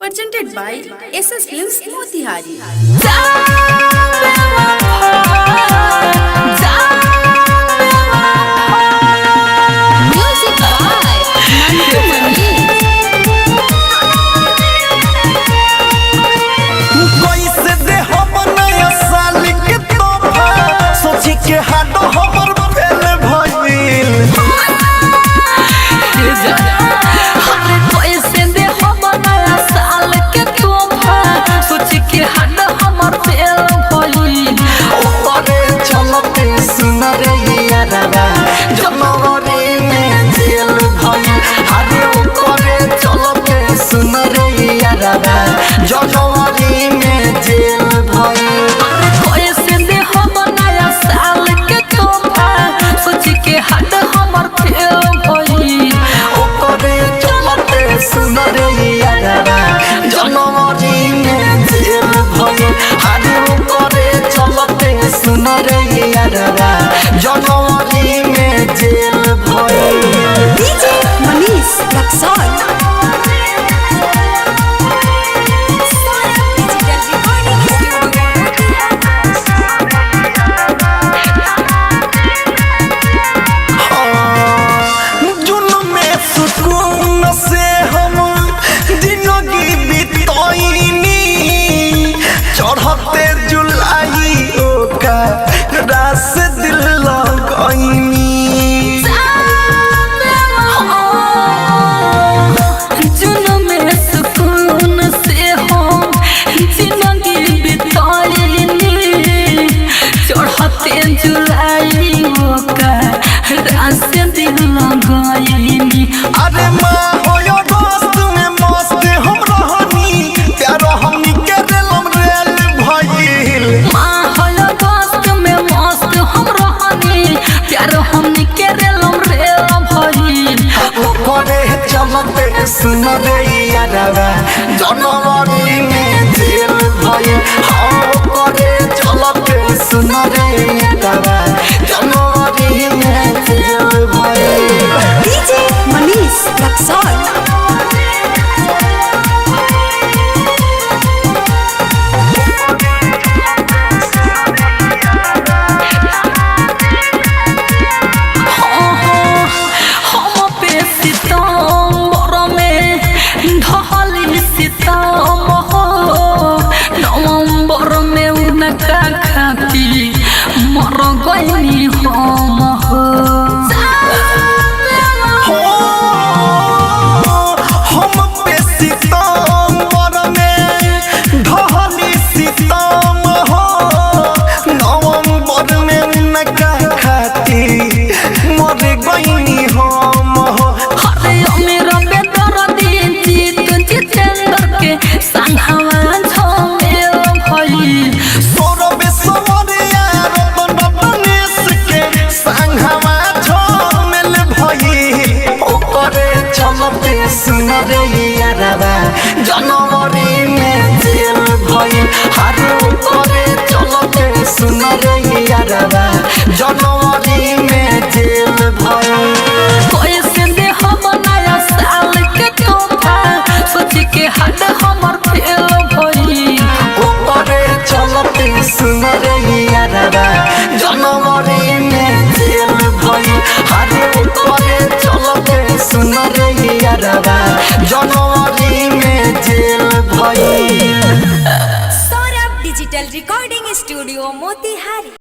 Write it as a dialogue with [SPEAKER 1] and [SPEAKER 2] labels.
[SPEAKER 1] presented by SS Films Motihari.
[SPEAKER 2] Music by Mantu Mani.
[SPEAKER 3] कैसे दे हम नया साल के तोहफा सोची के हाडो हमर फेल भइल
[SPEAKER 2] कैसे दे हम नया साल के तोहफा सोच के हद हमर फेल भइल।
[SPEAKER 3] ओरे चलते सुन रे यारा जनवरी में जेल भइल अरे ओरे चलते सुन रे यारा जनवरी में जेल भइल।
[SPEAKER 2] कैसे दे हम नया साल के तोहफा सोच के हद हमर फेल भइल।
[SPEAKER 3] ओरे चलते सुन रे यारा जनवरी में जेल भइल अरे ओरे चलते सुन रे यारा जनवरी में जेल भइल।
[SPEAKER 1] DJ Manish Luxor.
[SPEAKER 3] जुनून में सुकून से हम जिंदगी बिताईनी चढ़ते जुलाई ओका रास दिल लगईनी।
[SPEAKER 2] जुनून में सुकून से हम जिंदगी बिताईनी चढ़ते जुलाई ओका रास दिल लगईनी।
[SPEAKER 3] अरे माँ होयो दोस्त में मस्त हम रहनी प्यार हमनी के दिलम रेल भइल।
[SPEAKER 2] माँ होलो दोस्त में मस्त हम रहनी प्यार हमनी के रेलम रेलम भइल।
[SPEAKER 3] ओकरे चलते सुन रे यारा जनवरी में जेल भइल। ओकरे चलते सुन रे यारा जनवरी में जेल भइल।
[SPEAKER 1] DJ Manish Luxor.
[SPEAKER 2] हम पे सितंबर में ढहली सितम हो नवंबर में उनका खाती मर गईनी हम हो।
[SPEAKER 3] हम पे सितंबर में ढहली सितम हो नवंबर में उनका खाती मर गईनी हम हो।
[SPEAKER 2] अरे मेरा बेदर्दी जीत जितेंद्र के संगवा झमेल भइल।
[SPEAKER 3] सौरभ सवरिया रतन रतनेश के संगवा झमेल भइल। ओकरे चलते सुन रे यारा जनवरी में जेल भइल अरे ओकरे चलते सुन रे यारा जनवरी में जेल भइल।
[SPEAKER 2] कैसे दे हम नया साल के तोहफा सोच के हद हमर फेल भइल।
[SPEAKER 3] ओकरे चलते सुन रे यारा जनवरी में जेल भइल अरे ओकरे चलते सुन रे यारा जनवरी में जेल भइल।
[SPEAKER 1] Saurabh Digital Recording Studio Motihari.